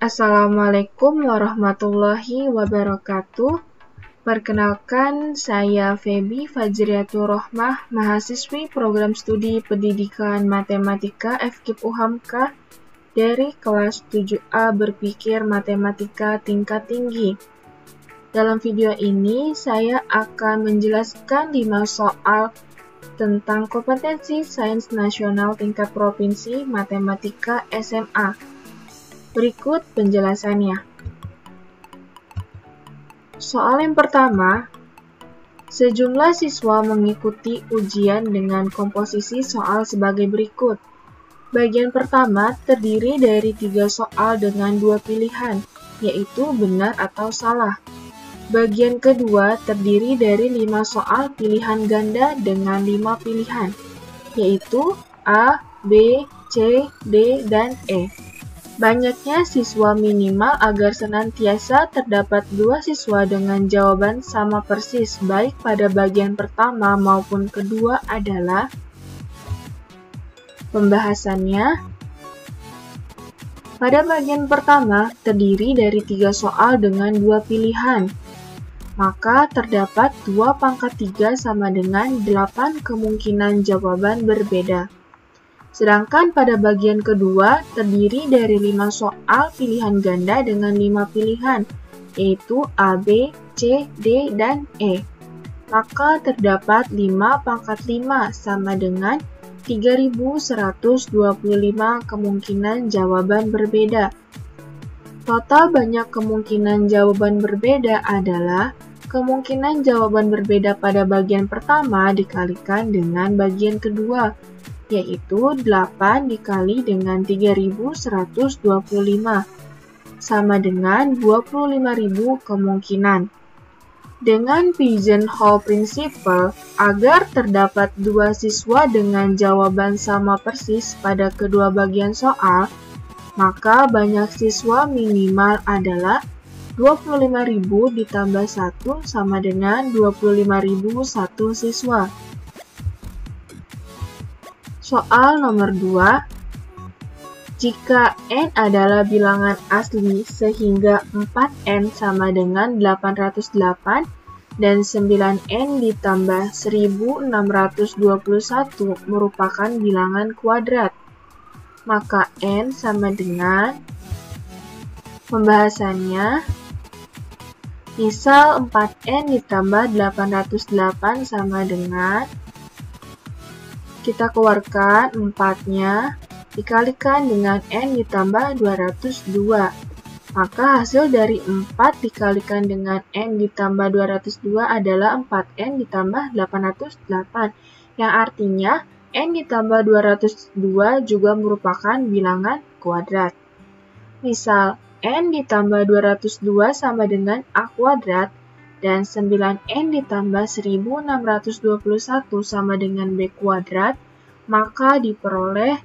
Assalamualaikum warahmatullahi wabarakatuh. Perkenalkan, saya Feby Fajriatul Rohmah, mahasiswi program studi pendidikan matematika FKIP UHAMKA dari kelas 7A berpikir matematika tingkat tinggi. Dalam video ini, saya akan menjelaskan 5 soal tentang kompetensi sains nasional tingkat provinsi matematika SMA. Berikut penjelasannya. Soal yang pertama, sejumlah siswa mengikuti ujian dengan komposisi soal sebagai berikut. Bagian pertama terdiri dari 3 soal dengan 2 pilihan, yaitu benar atau salah. Bagian kedua terdiri dari 5 soal pilihan ganda dengan 5 pilihan, yaitu A, B, C, D, dan E. Banyaknya siswa minimal agar senantiasa terdapat 2 siswa dengan jawaban sama persis baik pada bagian pertama maupun kedua adalah pembahasannya. Pada bagian pertama terdiri dari 3 soal dengan 2 pilihan, maka terdapat 2 pangkat 3 sama dengan 8 kemungkinan jawaban berbeda. Sedangkan pada bagian kedua terdiri dari 5 soal pilihan ganda dengan 5 pilihan, yaitu A, B, C, D, dan E. Maka terdapat 5 pangkat 5 sama dengan 3125 kemungkinan jawaban berbeda. Total banyak kemungkinan jawaban berbeda adalah kemungkinan jawaban berbeda pada bagian pertama dikalikan dengan bagian kedua, yaitu 8 dikali dengan 3125, sama dengan 25.000 kemungkinan. Dengan pigeonhole principle, agar terdapat 2 siswa dengan jawaban sama persis pada kedua bagian soal, maka banyak siswa minimal adalah 25.000 ditambah 1 sama dengan 25.001 siswa. Soal nomor 2, jika n adalah bilangan asli sehingga 4n sama dengan 808 dan 9n ditambah 1621 merupakan bilangan kuadrat, maka n sama dengan pembahasannya. Misal 4n ditambah 808 sama dengan, kita keluarkan 4-nya dikalikan dengan n ditambah 202. Maka hasil dari 4 dikalikan dengan n ditambah 202 adalah 4n ditambah 808, yang artinya n ditambah 202 juga merupakan bilangan kuadrat. Misal, n ditambah 202 sama dengan a kuadrat, dan 9n ditambah 1621 sama dengan b kuadrat, maka diperoleh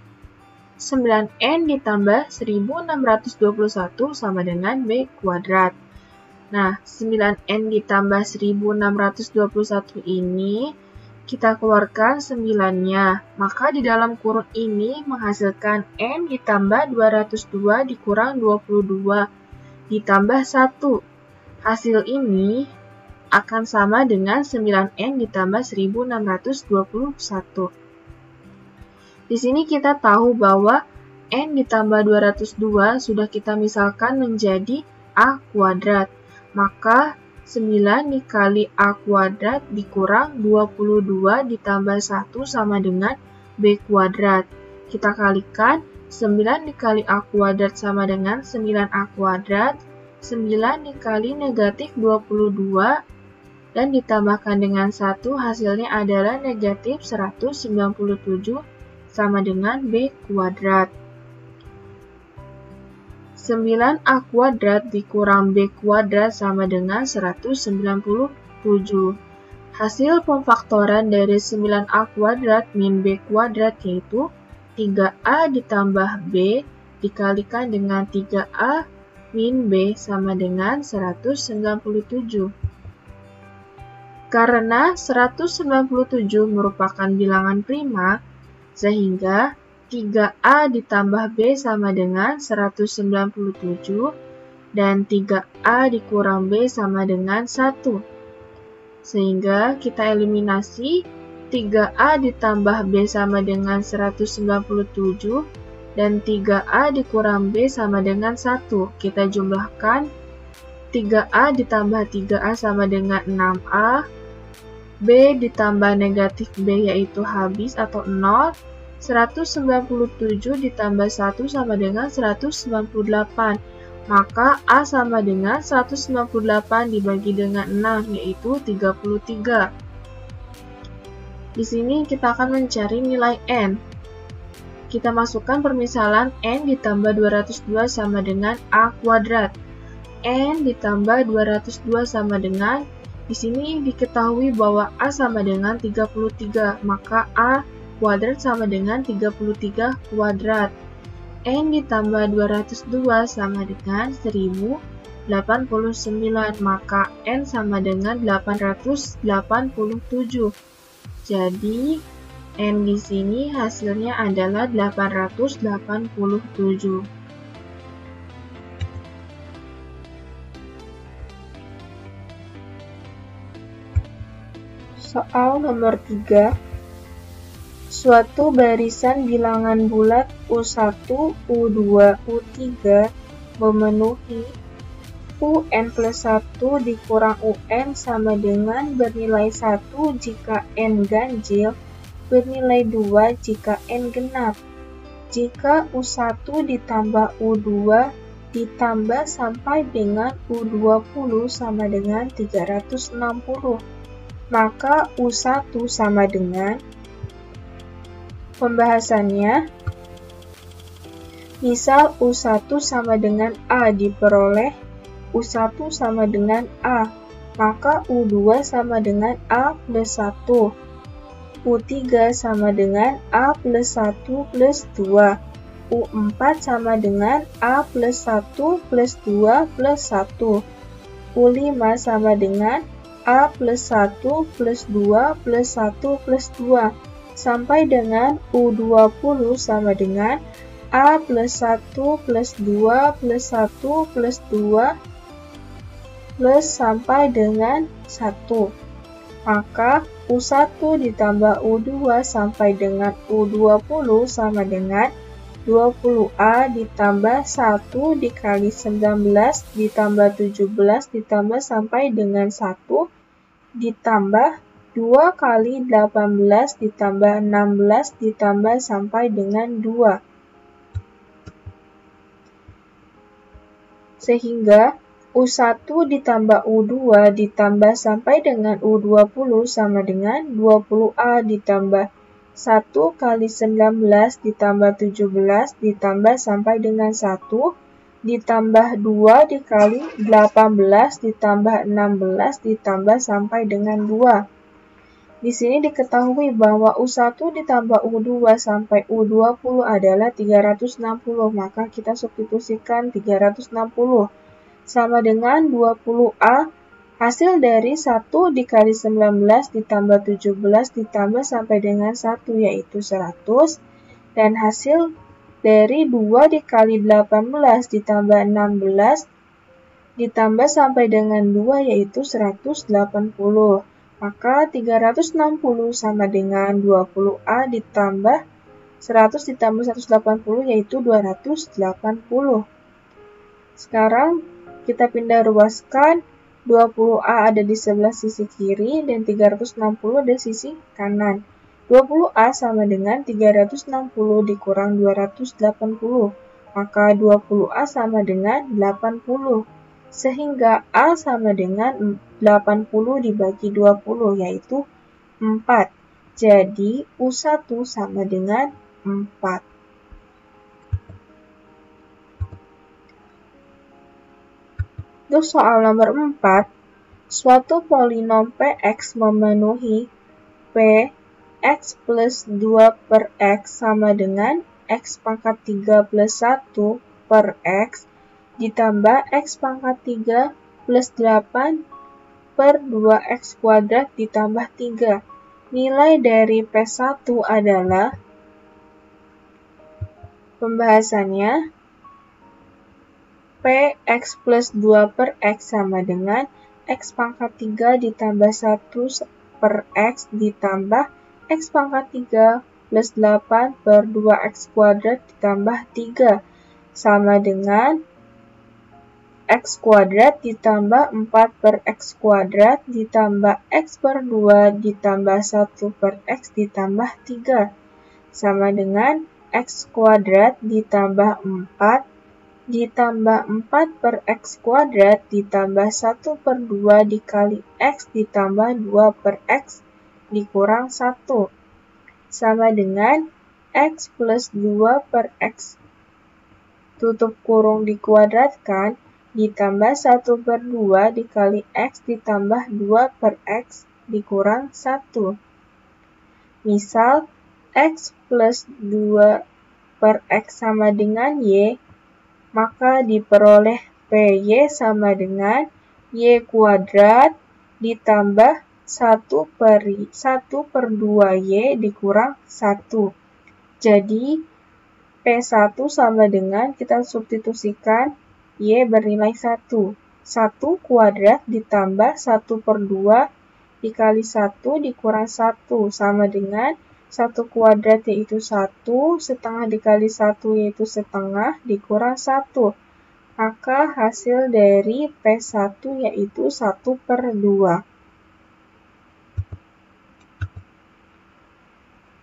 9n ditambah 1621 sama dengan b kuadrat. Nah, 9n ditambah 1621 ini kita keluarkan 9-nya, maka di dalam kurun ini menghasilkan n ditambah 202 dikurang 22 ditambah 1. Hasil ini akan sama dengan 9n ditambah 1621. Di sini kita tahu bahwa n ditambah 202 sudah kita misalkan menjadi a kuadrat. Maka 9 dikali a kuadrat dikurang 22 ditambah 1 sama dengan b kuadrat. Kita kalikan 9 dikali a kuadrat sama dengan 9a kuadrat. 9 dikali negatif 22 dan ditambahkan dengan 1, hasilnya adalah negatif 197 sama dengan b kuadrat. 9a kuadrat dikurang b kuadrat sama dengan 197. Hasil pemfaktoran dari 9a kuadrat min b kuadrat yaitu 3a ditambah b dikalikan dengan 3a min b sama dengan 197. Karena 197 merupakan bilangan prima, sehingga 3A ditambah B sama dengan 197 dan 3A dikurang B sama dengan 1. Sehingga kita eliminasi 3A ditambah B sama dengan 197 dan 3A dikurang B sama dengan 1. Kita jumlahkan 3A ditambah 3A sama dengan 6A, B ditambah negatif B yaitu habis atau 0, 197 ditambah 1 sama dengan 198. Maka A sama dengan 198 dibagi dengan 6 yaitu 33. Di sini kita akan mencari nilai N. Kita masukkan permisalan N ditambah 202 sama dengan A kuadrat. N ditambah 202 sama dengan, di sini diketahui bahwa A sama dengan 33, maka A kuadrat sama dengan 33 kuadrat. N ditambah 202 sama dengan 1089, maka N sama dengan 887. Jadi, N di sini hasilnya adalah 887. Soal nomor 3. Suatu barisan bilangan bulat U1, U2, U3 memenuhi UN plus 1 dikurang UN sama dengan bernilai 1 jika N ganjil, bernilai 2 jika N genap. Jika U1 ditambah U2 ditambah sampai dengan U20 sama dengan 360, maka U1 sama dengan, pembahasannya, misal U1 sama dengan A diperoleh U1 sama dengan A, maka U2 sama dengan A plus 1, U3 sama dengan A plus 1 plus 2, U4 sama dengan A plus 1 plus 2 plus 1, U5 sama dengan A plus 1 plus 2 plus 1 plus 2, sampai dengan U20 sama dengan A plus 1 plus 2 plus 1 plus 2 plus sampai dengan 1. Maka U1 ditambah U2 sampai dengan U20 sama dengan 20A ditambah 1 dikali 19 ditambah 17 ditambah sampai dengan 1 ditambah 2 kali 18 ditambah 16 ditambah sampai dengan 2. Sehingga U1 ditambah U2 ditambah sampai dengan U20 sama dengan 20A ditambah 1 kali 19 ditambah 17 ditambah sampai dengan 1 ditambah 2 dikali 18 ditambah 16 ditambah sampai dengan 2. Di sini diketahui bahwa U1 ditambah U2 sampai U20 adalah 360, maka kita substitusikan 360 sama dengan 20A, hasil dari 1 dikali 19 ditambah 17 ditambah sampai dengan 1 yaitu 100, dan hasil dari 2 dikali 18 ditambah 16 ditambah sampai dengan 2 yaitu 180. Maka 360 sama dengan 20A ditambah 100 ditambah 180 yaitu 280. Sekarang kita pindah ruaskan, 20A ada di sebelah sisi kiri dan 360 di sisi kanan. 20A sama dengan 360 dikurang 280, maka 20A sama dengan 80. Sehingga A sama dengan 80 dibagi 20 yaitu 4. Jadi U1 sama dengan 4. Untuk soal nomor 4, suatu polinom Px memenuhi P x plus 2 per x sama dengan x pangkat 3 plus 1 per x ditambah x pangkat 3 plus 8 per 2x kuadrat ditambah 3. Nilai dari P1 adalah, Pembahasannya, Px plus 2 per X sama dengan X pangkat 3 ditambah 1 per X ditambah X pangkat 3 plus 8 per 2X kuadrat ditambah 3 sama dengan X kuadrat ditambah 4 per X kuadrat ditambah X per 2 ditambah 1 per X ditambah 3 sama dengan X kuadrat ditambah 4 ditambah 4 per X kuadrat ditambah 1 per 2 dikali X ditambah 2 per X dikurang 1 sama dengan X plus 2 per X tutup kurung dikuadratkan ditambah 1 per 2 dikali X ditambah 2 per X dikurang 1. Misal, X plus 2 per X sama dengan Y, maka diperoleh PY sama dengan Y kuadrat ditambah 1 per 2Y dikurang 1. Jadi, P1 sama dengan, kita substitusikan, Y bernilai 1. 1 kuadrat ditambah 1 per 2 dikali 1 dikurang 1 sama dengan 1 kuadrat yaitu 1, setengah dikali 1 yaitu setengah, dikurang 1. Maka hasil dari P1 yaitu 1 per 2.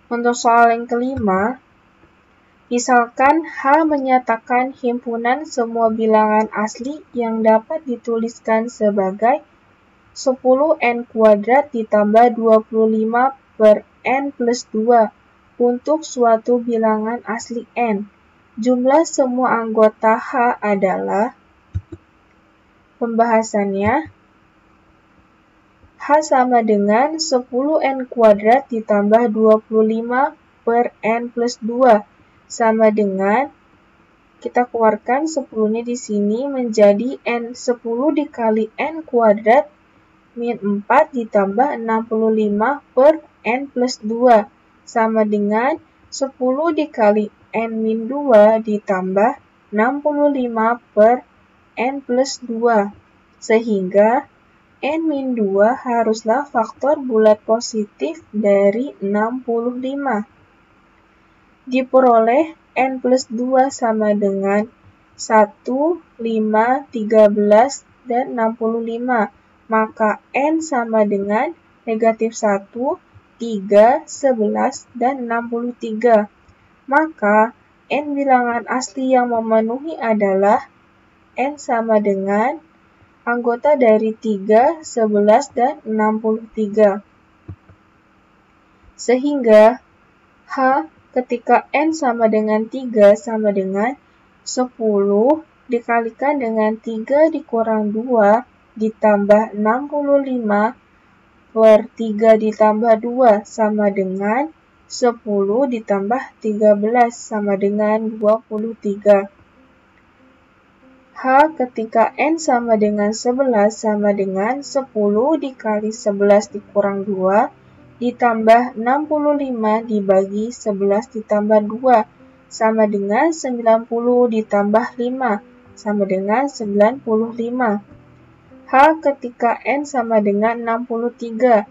Untuk soal yang kelima, misalkan H menyatakan himpunan semua bilangan asli yang dapat dituliskan sebagai 10n kuadrat ditambah 25 per n plus 2 untuk suatu bilangan asli n. Jumlah semua anggota H adalah, pembahasannya, H sama dengan 10n kuadrat ditambah 25 per n plus 2 sama dengan, kita keluarkan 10-nya di sini menjadi n 10 dikali n kuadrat min 4 ditambah 65 per n plus 2 sama dengan 10 dikali n min 2 ditambah 65 per n plus 2 sehingga n min 2 haruslah faktor bulat positif dari 65. Diperoleh n plus 2 sama dengan 1, 5, 13, dan 65. Maka n sama dengan negatif 1, 3, 11, dan 63. Maka n bilangan asli yang memenuhi adalah n sama dengan anggota dari 3, 11, dan 63. Sehingga H ketika n sama dengan 3 sama dengan 10 dikalikan dengan 3 dikurang 2 ditambah 65 per 3 ditambah 2 sama dengan 10 ditambah 13 sama dengan 23. H ketika n sama dengan 11 sama dengan 10 dikali 11 dikurang 2 ditambah 65 dibagi 11 ditambah 2 sama dengan 90 ditambah 5 sama dengan 95. H ketika n sama dengan 63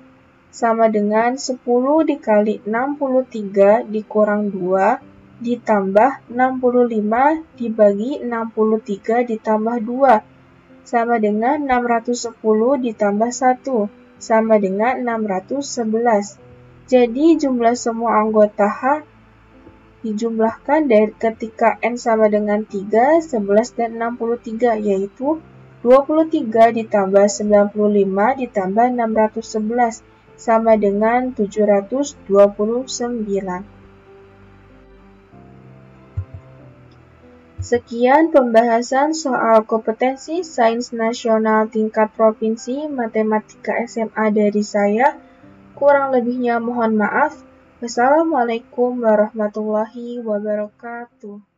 sama dengan 10 dikali 63 dikurang 2 ditambah 65 dibagi 63 ditambah 2 sama dengan 610 ditambah 1 sama dengan 611. Jadi jumlah semua anggota H dijumlahkan dari ketika n sama dengan 3, 11, dan 63 yaitu 23 ditambah 95 ditambah 611 sama dengan 729. Sekian pembahasan soal kompetensi sains nasional tingkat provinsi matematika SMA dari saya. Kurang lebihnya mohon maaf. Wassalamualaikum warahmatullahi wabarakatuh.